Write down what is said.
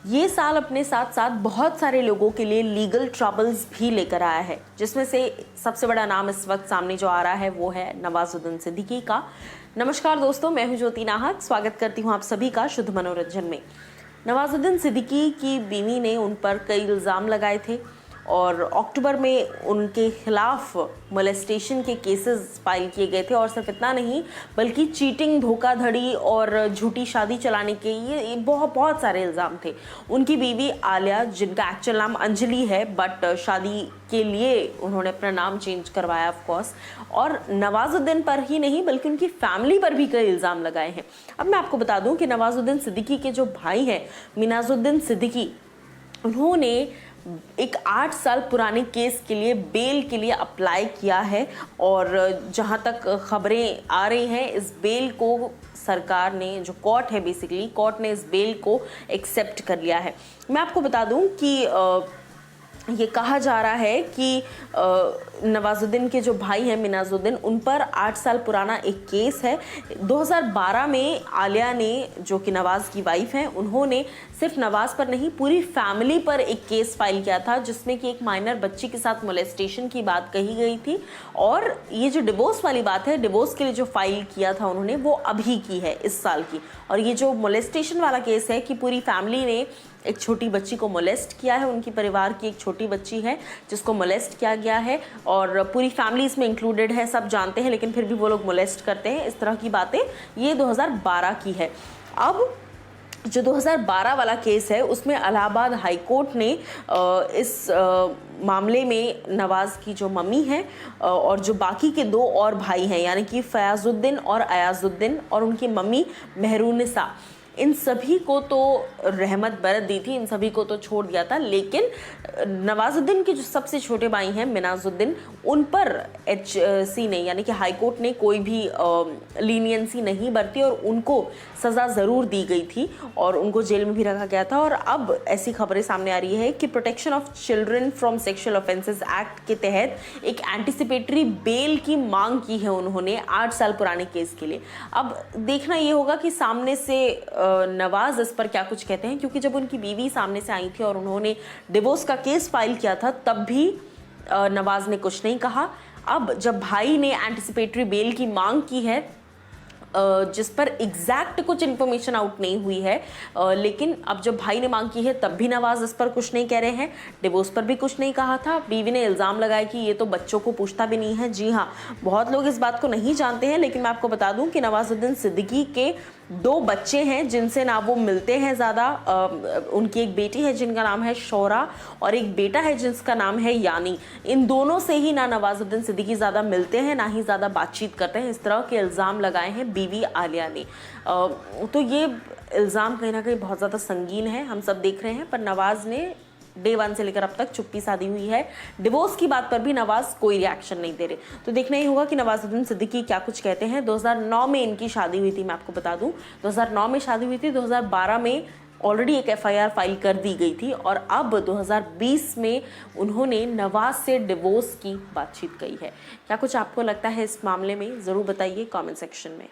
ये साल अपने साथ साथ बहुत सारे लोगों के लिए लीगल ट्रबल्स भी लेकर आया है, जिसमें से सबसे बड़ा नाम इस वक्त सामने जो आ रहा है वो है नवाजुद्दीन सिद्दीकी का। नमस्कार दोस्तों, मैं हूं ज्योति नाहक। स्वागत करती हूं आप सभी का शुद्ध मनोरंजन में। नवाजुद्दीन सिद्दीकी की बीवी ने उन पर कई इल्ज़ाम लगाए थे और अक्टूबर में उनके खिलाफ मोलेस्टेशन के केसेस फाइल किए गए थे। और सिर्फ इतना नहीं बल्कि चीटिंग, धोखाधड़ी और झूठी शादी चलाने के ये बहुत सारे इल्ज़ाम थे। उनकी बीवी आलिया, जिनका एक्चुअल नाम अंजलि है, बट शादी के लिए उन्होंने अपना नाम चेंज करवाया ऑफ कोर्स। और नवाजुद्दीन पर ही नहीं बल्कि उनकी फैमिली पर भी कई इल्ज़ाम लगाए हैं। अब मैं आपको बता दूं कि नवाजुद्दीन सिद्दीकी के जो भाई हैं मिनाजुद्दीन सिद्दीकी, उन्होंने एक 8 साल पुराने केस के लिए बेल के लिए अप्लाई किया है। और जहां तक खबरें आ रही हैं, इस बेल को सरकार ने, जो कोर्ट है बेसिकली, कोर्ट ने इस बेल को एक्सेप्ट कर लिया है। मैं आपको बता दूं कि ये कहा जा रहा है कि नवाजुद्दीन के जो भाई हैं मिनाजुद्दीन, उन पर 8 साल पुराना एक केस है। 2012 में आलिया ने, जो कि नवाज की वाइफ हैं, उन्होंने सिर्फ नवाज पर नहीं पूरी फैमिली पर एक केस फाइल किया था, जिसमें कि एक माइनर बच्ची के साथ मोलेस्टेशन की बात कही गई थी। और ये जो डिवोर्स वाली बात है, डिवोर्स के लिए जो फाइल किया था उन्होंने, वो अभी की है, इस साल की। और ये जो मोलेस्टेशन वाला केस है कि पूरी फैमिली ने एक छोटी बच्ची को मोलेस्ट किया है, उनकी परिवार की एक छोटी बच्ची है जिसको मोलेस्ट किया गया है और पूरी फैमिली इसमें इंक्लूडेड है, सब जानते हैं, लेकिन फिर भी वो लोग मोलेस्ट करते हैं, इस तरह की बातें। ये 2012 की है। अब जो 2012 वाला केस है उसमें इलाहाबाद हाई कोर्ट ने इस मामले में नवाज की जो मम्मी है और जो बाकी के 2 और भाई हैं, यानी कि फयाजुद्दीन और अयाजुद्दीन, और उनकी मम्मी मेहरुनिसा, इन सभी को तो रहमत बरत दी थी, इन सभी को तो छोड़ दिया था। लेकिन नवाजुद्दीन के जो सबसे छोटे भाई हैं मिनाजुद्दीन, उन पर HC ने, यानी कि हाई कोर्ट ने कोई भी लीनियंसी नहीं बरती और उनको सज़ा ज़रूर दी गई थी और उनको जेल में भी रखा गया था। और अब ऐसी खबरें सामने आ रही है कि protection of children from sexual offences act के तहत एक एंटिसिपेटरी बेल की मांग की है उन्होंने 8 साल पुराने केस के लिए। अब देखना ये होगा कि सामने से नवाज इस पर क्या कुछ कहते हैं, क्योंकि जब उनकी बीवी सामने से आई थी और उन्होंने डिवोर्स का केस फाइल किया था, तब भी नवाज ने कुछ नहीं कहा। अब जब भाई ने एंटिसिपेटरी बेल की मांग की है, जिस पर एग्जैक्ट कुछ इन्फॉर्मेशन आउट नहीं हुई है, लेकिन अब जब भाई ने मांग की है तब भी नवाज इस पर कुछ नहीं कह रहे हैं। डिवोर्स पर भी कुछ नहीं कहा था। बीवी ने इल्ज़ाम लगाया कि ये तो बच्चों को पूछता भी नहीं है। जी हाँ, बहुत लोग इस बात को नहीं जानते हैं, लेकिन मैं आपको बता दूं कि नवाजुद्दीन सिद्दीकी के 2 बच्चे हैं जिनसे ना वो मिलते हैं ज़्यादा। उनकी एक बेटी है जिनका नाम है शौरा और एक बेटा है जिसका नाम है यानी। इन दोनों से ही ना नवाजुद्दीन सिद्दीकी ज़्यादा मिलते हैं, ना ही ज़्यादा बातचीत करते हैं। इस तरह के इल्ज़ाम लगाए हैं बीवी आलिया ने। तो ये इल्ज़ाम कहीं ना कहीं बहुत ज़्यादा संगीन है, हम सब देख रहे हैं। पर नवाज ने डे 1 से लेकर अब तक चुप्पी साधी हुई है। डिवोर्स की बात पर भी नवाज कोई रिएक्शन नहीं दे रहे। तो देखना ही होगा कि नवाजुद्दीन सिद्दीकी क्या कुछ कहते हैं। 2009 में इनकी शादी हुई थी, मैं आपको बता दूं 2009 में शादी हुई थी। 2012 में ऑलरेडी एक FIR फाइल कर दी गई थी और अब 2020 में उन्होंने नवाज से डिवोर्स की बातचीत कही है। क्या कुछ आपको लगता है इस मामले में, ज़रूर बताइए कमेंट सेक्शन में।